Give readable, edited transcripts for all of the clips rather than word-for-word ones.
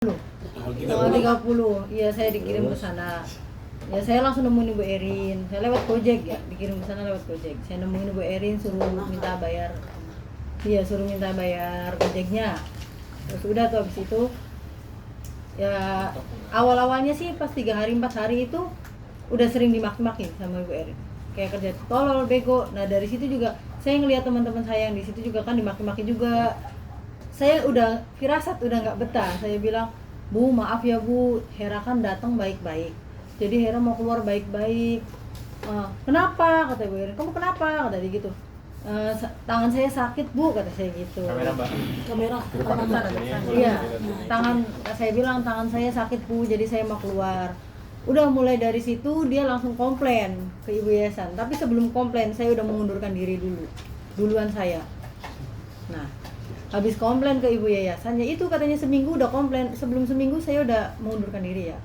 Tanggal 30, iya saya dikirim ke sana. Ya saya langsung nemuin Ibu Erin. Saya lewat Gojek ya, dikirim ke sana lewat Gojek. Saya nemuin Ibu Erin, suruh minta bayar. Iya, suruh minta bayar Gojeknya. Terus udah tuh habis itu ya awal-awalnya sih pas 3 hari 4 hari itu udah sering dimaki-maki sama Ibu Erin. Kayak kerja tolol, bego. Nah, dari situ juga saya ngelihat teman-teman saya yang di situ juga kan dimaki-maki juga. Saya udah firasat udah nggak betah. Saya bilang, "Bu, maaf ya Bu, Hera kan datang baik-baik. Jadi Hera mau keluar baik-baik." Kenapa? Kata Ibu Erin. "Kamu kenapa?" Kata dia gitu. Tangan saya sakit Bu, kata saya gitu. Kamera Mbak. Kamera Iya, saya bilang tangan saya sakit Bu, jadi saya mau keluar. Udah mulai dari situ dia langsung komplain ke Ibu Yayasan. Tapi sebelum komplain saya udah mengundurkan diri duluan saya. Nah, habis komplain ke Ibu Yayasan, ya itu katanya seminggu udah komplain. Sebelum seminggu saya udah mengundurkan diri ya.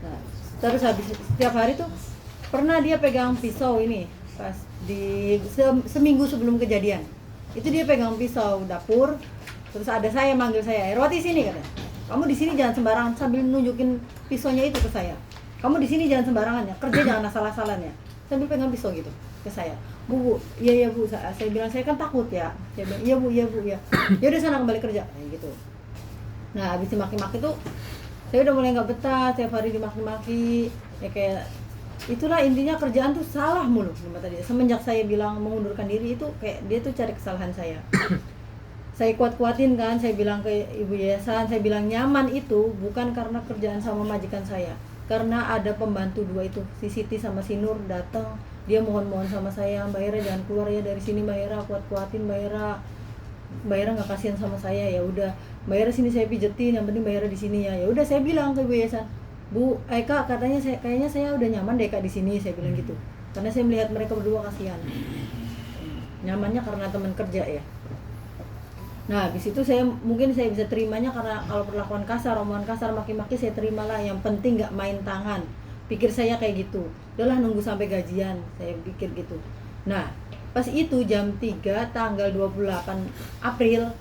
Nah, terus habis setiap hari tuh pernah dia pegang pisau ini pas di seminggu sebelum kejadian. Itu dia pegang pisau dapur. Terus ada saya manggil saya, "Herwati sini," katanya. "Kamu di sini jangan sembarangan," sambil nunjukin pisaunya itu ke saya. "Kamu di sini jangan sembarangan ya, kerja jangan asal-asalan ya." Sambil pegang pisau gitu ke saya. Bu, iya Bu, saya bilang saya kan takut ya. Saya bilang, "Iya Bu, ya." "Ya udah sana kembali kerja," kayak gitu. Nah, habis dimaki-maki tuh saya udah mulai nggak betah, tiap hari dimaki-maki. Ya kayak itulah intinya kerjaan tuh salah mulu sama tadi. Semenjak saya bilang mengundurkan diri itu kayak dia tuh cari kesalahan saya. Saya kuat-kuatin kan, saya bilang ke Ibu Yayasan, saya bilang nyaman itu bukan karena kerjaan sama majikan saya. Karena ada pembantu dua itu, si Siti sama si Nur datang, dia mohon-mohon sama saya, "Mbak Hera jangan keluar ya dari sini Mbak Hera, kuat-kuatin Mbak Hera. Mbak Hera nggak kasihan sama saya." Ya udah, "Mbak Hera sini saya pijetin, yang penting Mbak Hera di sini ya." Ya udah saya bilang ke Ibu Yayasan, "Bu, Kak, katanya kayaknya saya udah nyaman deh Kak di sini," saya bilang gitu. Karena saya melihat mereka berdua kasihan. Nyamannya karena teman kerja ya. Nah, habis itu saya bisa terimanya karena kalau perlakuan kasar, omongan kasar, maki-maki saya terimalah, yang penting nggak main tangan. Pikir saya kayak gitu. Udahlah nunggu sampai gajian, saya pikir gitu. Nah, pas itu jam 3 tanggal 28 April,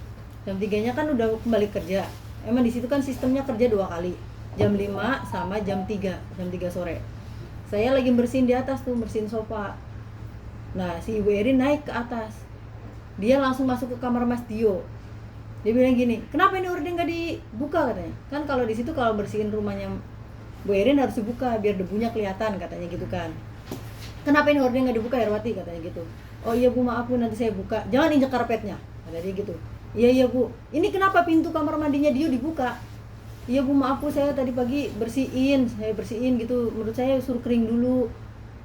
jam 3-nya kan udah kembali kerja. Emang di situ kan sistemnya kerja 2 kali. Jam 5 sama jam 3 sore. Saya lagi bersihin di atas tuh, bersihin sofa. Nah, si Ibu Erin naik ke atas. Dia langsung masuk ke kamar Mas Dio. Dia bilang gini, "Kenapa ini hordeng nggak dibuka?" katanya. Kan kalau di situ kalau bersihin rumahnya Bu Erin harus dibuka biar debunya kelihatan katanya gitu kan. "Kenapa ini hordeng nggak dibuka Herwati?" katanya gitu. "Oh iya Bu, maaf Bu, nanti saya buka. Jangan injek karpetnya," kata dia gitu. Iya Bu. "Ini kenapa pintu kamar mandinya Dio dibuka?" "Iya Bu, maaf Bu, saya tadi pagi saya bersihin gitu. Menurut saya suruh kering dulu."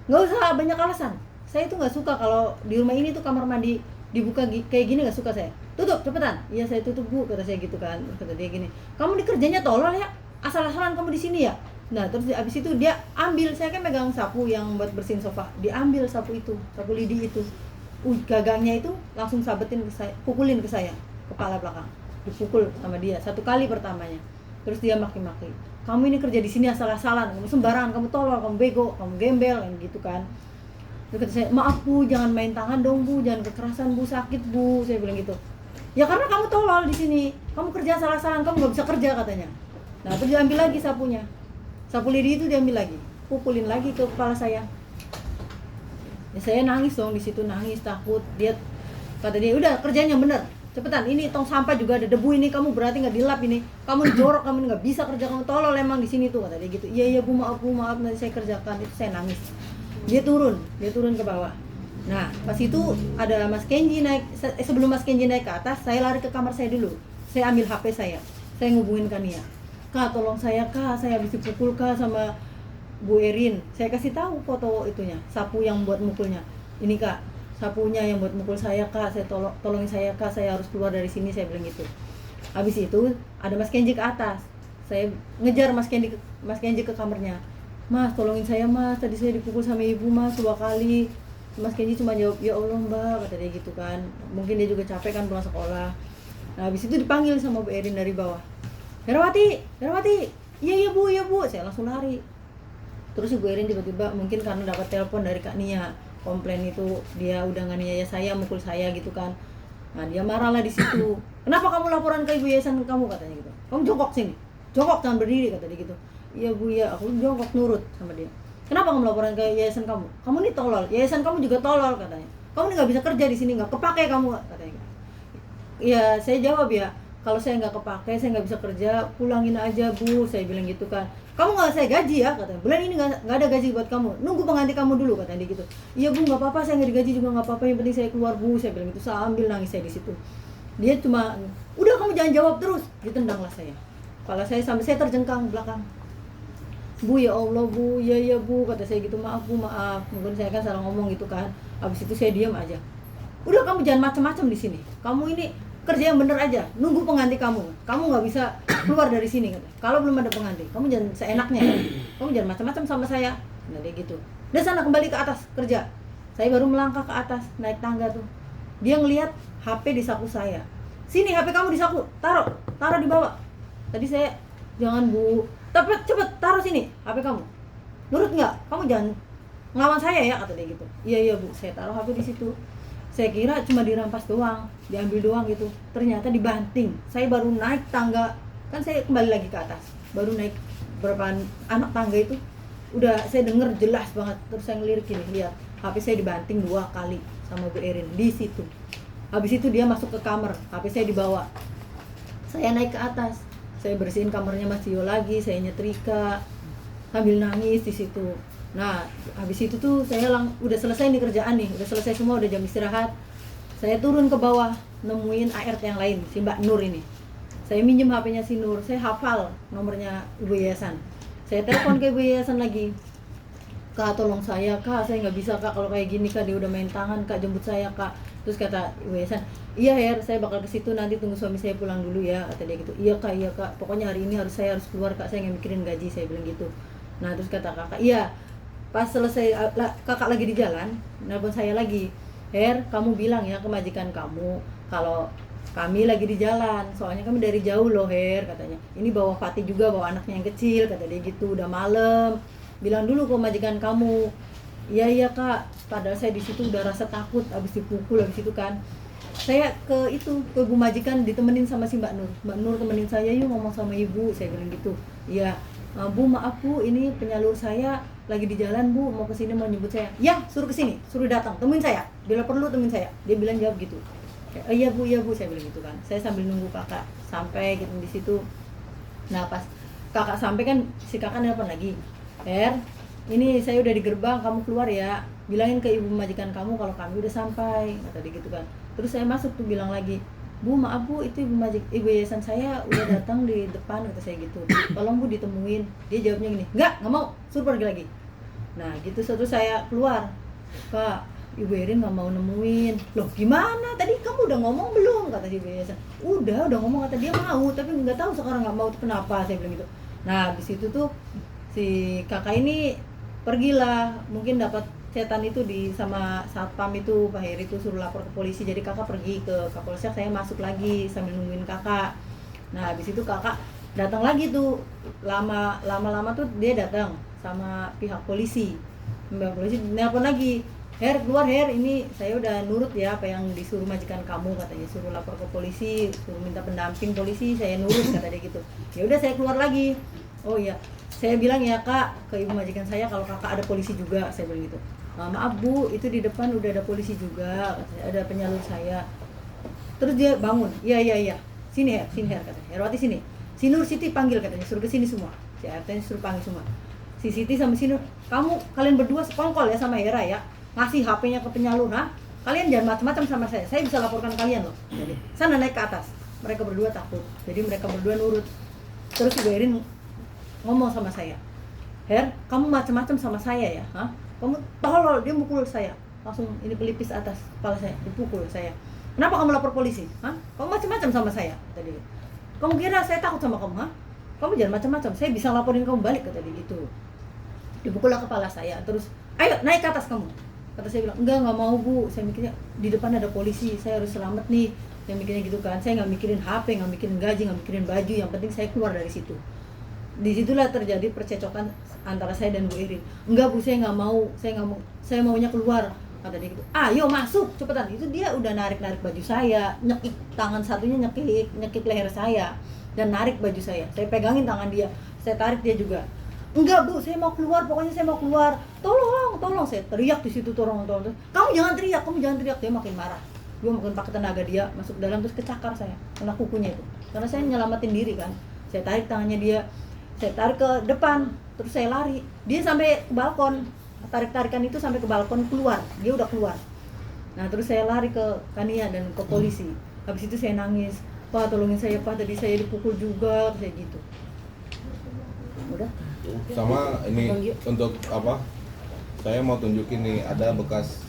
Nggak usah banyak alasan. Saya tuh nggak suka kalau di rumah ini tuh kamar mandi dibuka kayak gini, nggak suka saya. "Tutup cepetan." "Iya saya tutup Bu," kata saya gitu kan. Kata dia gini, "Kamu dikerjanya tolol ya, asal-asalan kamu di sini ya." Nah terus abis itu dia ambil, saya kan megang sapu yang buat bersihin sofa, diambil sapu itu, sapu lidi itu, gagangnya itu langsung sabetin ke saya, pukulin ke saya, kepala belakang, dipukul sama dia 1 kali pertamanya. Terus dia maki-maki, "Kamu ini kerja di sini asal-asalan, kamu sembarangan, kamu tolol, kamu bego, kamu gembel," yang gitu kan. Terus kata saya, "Maaf Bu, jangan main tangan dong Bu, jangan kekerasan Bu, sakit Bu," saya bilang gitu. "Ya karena kamu tolol di sini, kamu kerja salah-salah, kamu nggak bisa kerja," katanya. Nah terus diambil lagi sapunya, sapu lidi itu diambil lagi, pukulin lagi ke kepala saya. Ya, saya nangis dong di situ, nangis takut. Kata dia, "Udah kerjanya bener, cepetan, ini tong sampah juga ada debu ini, kamu berarti nggak dilap ini, kamu jorok, kamu nggak bisa kerja, kamu tolol emang di sini tuh," kata dia gitu. "Iya Bu, maaf nanti saya kerjakan." Itu saya nangis. Dia turun ke bawah. Nah pas itu ada Mas Kenji naik. Sebelum Mas Kenji naik ke atas, saya lari ke kamar saya dulu. Saya ambil HP saya ngubungin Kania. "Kak, tolong saya Kak, saya habis dipukul Kak sama Bu Erin." Saya kasih tahu foto itunya, sapu yang buat mukulnya. "Ini Kak, sapunya yang buat mukul saya Kak, saya tolongin saya Kak, saya harus keluar dari sini," saya bilang gitu. Habis itu ada Mas Kenji ke atas. Saya ngejar Mas Kenji ke kamarnya. "Mas, tolongin saya Mas, tadi saya dipukul sama ibu Mas 2 kali. Mas Kenji cuma jawab, "Ya Allah Mbak," kata dia gitu kan. Mungkin dia juga capek kan pulang sekolah. Nah habis itu dipanggil sama Bu Erin dari bawah. Herwati, iya Bu. Saya langsung lari. Terus Ibu Erin tiba-tiba mungkin karena dapat telepon dari Kak Nia, komplain itu dia udah nganiaya saya, mukul saya gitu kan. Nah dia marah lah di situ. "Kenapa kamu laporan ke Ibu Yayasan kamu?" katanya gitu. kamu jongkok sini, jongkok jangan berdiri, kata dia gitu. Iya bu, ya aku jongkok nurut sama dia. Kenapa kamu laporan ke yayasan kamu? Kamu ini tolol, yayasan kamu juga tolol, katanya. Kamu ini nggak bisa kerja di sini, nggak kepake kamu, katanya. Ya saya jawab ya, kalau saya nggak kepake, saya nggak bisa kerja, pulangin aja bu, saya bilang gitu kan. Kamu nggak saya gaji ya, katanya. Bulan ini nggak ada gaji buat kamu, nunggu pengganti kamu dulu, katanya dia gitu. Iya bu, nggak apa-apa, saya nggak digaji juga nggak apa-apa, yang penting saya keluar bu, saya bilang gitu sambil nangis saya di situ. Dia cuma, udah kamu jangan jawab terus, ditendanglah saya. Kepala saya sampai saya terjengkang belakang. Bu ya Allah bu, ya bu, kata saya gitu, maaf bu, maaf, mungkin saya kan salah ngomong gitu kan. Habis itu saya diam aja. Udah kamu jangan macam-macam di sini, kamu ini kerja yang bener aja, nunggu pengganti kamu nggak bisa keluar dari sini, kata. Kalau belum ada pengganti, kamu jangan seenaknya, kamu jangan macam-macam sama saya. Nah dia gitu, udah sana kembali ke atas kerja. Saya baru melangkah ke atas, naik tangga tuh, dia ngelihat HP di saku saya. Sini HP kamu di saku, taruh di bawah. Tadi saya, jangan bu, cepet taruh sini HP kamu. Nurut nggak? Kamu jangan ngelawan saya ya, kata dia gitu. Iya bu, saya taruh HP di situ. Saya kira cuma dirampas doang, diambil doang gitu. Ternyata dibanting. Saya baru naik tangga, kan saya kembali lagi ke atas. Baru naik berapa anak tangga itu, udah saya denger jelas banget. Terus saya ngelirik gini, lihat HP saya dibanting 2 kali sama Bu Erin di situ. Habis itu dia masuk ke kamar, HP saya dibawa. Saya naik ke atas, saya bersihin kamarnya Mas Tio lagi, saya nyetrika sambil nangis di situ. Nah, habis itu tuh saya udah selesai nih kerjaan nih, udah selesai semua, udah jam istirahat. Saya turun ke bawah, nemuin ART yang lain, si Mbak Nur ini. Saya minjem HP-nya si Nur, saya hafal nomornya Ibu Yayasan. Saya telepon ke Ibu Yayasan lagi. Kak, tolong saya kak, saya nggak bisa kak kalau kayak gini kak, dia udah main tangan kak, jemput saya kak. Terus kata Ibu Yayasan, iya Her, saya bakal ke situ nanti, tunggu suami saya pulang dulu ya, kata dia gitu. Iya kak, pokoknya hari ini saya harus keluar kak, saya nggak mikirin gaji, saya bilang gitu. Nah terus kata kakak, iya. Pas selesai kakak lagi di jalan, nelpon saya lagi, Her, kamu bilang ya ke majikan kamu kalau kami lagi di jalan, soalnya kami dari jauh loh Her, katanya. Ini bawa Fatih juga, bawa anaknya yang kecil, kata dia gitu, udah malam. Bilang dulu ke majikan kamu. Iya kak, padahal saya di situ udah rasa takut, abis dipukul abis itu kan. Saya ke Bu majikan ditemenin sama si Mbak Nur. Mbak Nur temenin saya, yuk ngomong sama ibu, saya bilang gitu. Iya, Bu maaf bu, ini penyalur saya lagi di jalan bu, mau kesini mau nyebut saya. Ya, suruh kesini, suruh datang, temuin saya. Bila perlu temuin saya. Dia bilang jawab gitu. Iya bu, saya bilang gitu kan. Saya sambil nunggu kakak sampai gitu di situ. Nah pas kakak sampai kan si kakak nelpon lagi. Ini saya udah di gerbang, kamu keluar ya. Bilangin ke ibu majikan kamu kalau kami udah sampai, kata dia gitu kan. Terus saya masuk tuh bilang lagi, Bu maaf bu, itu ibu yayasan saya udah datang di depan, kata saya gitu. Tolong bu ditemuin. Dia jawabnya gini, nggak mau, suruh pergi lagi. Nah gitu, terus saya keluar. Kak, Ibu Erin nggak mau nemuin. Loh gimana? Tadi kamu udah ngomong belum? Kata si ibu yayasan. Udah ngomong, kata dia mau, tapi nggak tahu sekarang nggak mau, kenapa? Saya bilang gitu. Nah di situ tuh si kakak ini pergilah, mungkin dapat setan itu sama satpam itu, Pak Heri itu suruh lapor ke polisi. Jadi kakak pergi ke Kapolsek, saya masuk lagi sambil nungguin kakak. Nah habis itu kakak datang lagi tuh, lama-lama tuh dia datang sama pihak polisi. Pihak polisi nelpon lagi, Her keluar Her, ini saya udah nurut ya apa yang disuruh majikan kamu, katanya suruh lapor ke polisi, suruh minta pendamping polisi, saya nurut, kata dia gitu. Ya udah saya keluar lagi. Oh iya, saya bilang ya kak ke ibu majikan saya kalau kakak ada polisi juga, saya bilang gitu. Maaf bu, itu di depan udah ada polisi juga, katanya, ada penyalur saya. Terus dia bangun, iya, sini Her, katanya, Herwati sini. Si Nur Siti panggil, katanya, suruh ke sini semua. Si RT suruh panggil semua. Si Siti sama si Nur, kalian berdua sekongkol ya sama Hera ya, ngasih HP-nya ke penyalur, kalian jangan macam-macam sama saya bisa laporkan kalian loh. Jadi sana naik ke atas. Mereka berdua takut, jadi mereka berdua nurut. Terus Ibu Erin ngomong sama saya, Her, kamu macam-macam sama saya ya, kamu tolol, dia mukul saya, langsung ini pelipis atas kepala saya, dipukul saya. Kenapa kamu lapor polisi? Kamu macam-macam sama saya, tadi. Kamu kira saya takut sama kamu? Kamu jangan macam-macam, saya bisa laporin kamu balik, kata dia gitu. Dipukullah kepala saya, terus ayo naik ke atas kamu. Kata saya bilang, enggak mau bu, saya mikirnya di depan ada polisi, saya harus selamat nih. Saya mikirnya gitu kan, saya nggak mikirin HP, nggak mikirin gaji, nggak mikirin baju, yang penting saya keluar dari situ. Disitulah terjadi percecokan antara saya dan Bu Erin. Enggak bu, saya nggak mau, saya maunya keluar, kata dia gitu. Ayo masuk cepetan. Itu dia udah narik baju saya, nyekik tangan satunya, nyekik leher saya. dan narik baju saya pegangin tangan dia, saya tarik dia juga. Enggak bu, saya mau keluar, pokoknya saya mau keluar, tolong, saya teriak di situ, tolong. Kamu jangan teriak, dia makin marah, gue makin pakai tenaga dia masuk dalam, terus kecakar saya, kena kukunya itu, karena saya nyelamatin diri kan. Saya tarik tangannya dia, saya tarik ke depan, terus saya lari, dia sampai ke balkon, tarik-tarikan itu sampai ke balkon, keluar, dia udah keluar. Nah terus saya lari ke Kania dan ke polisi. Habis itu saya nangis, Pak tolongin saya Pak, tadi saya dipukul juga, kayak gitu. Udah. Sama ini untuk apa? Saya mau tunjukin nih, ada bekas